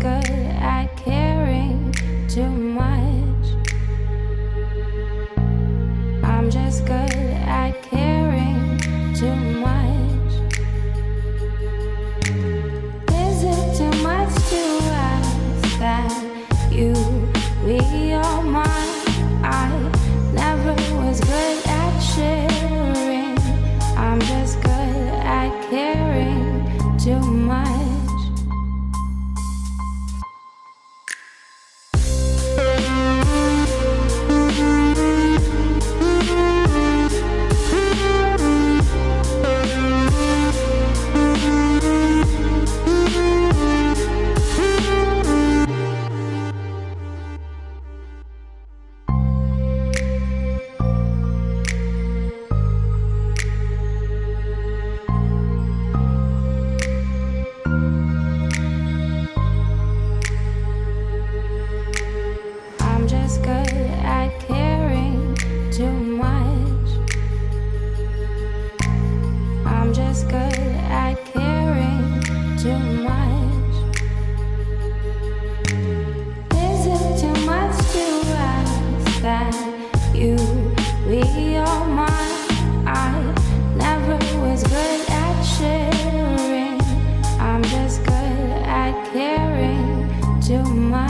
just good at caring too much. I'm just good at caring too much. Is it too much to ask that you be all mine? I never was good at sharing. I'm just good at caring too much. Too much.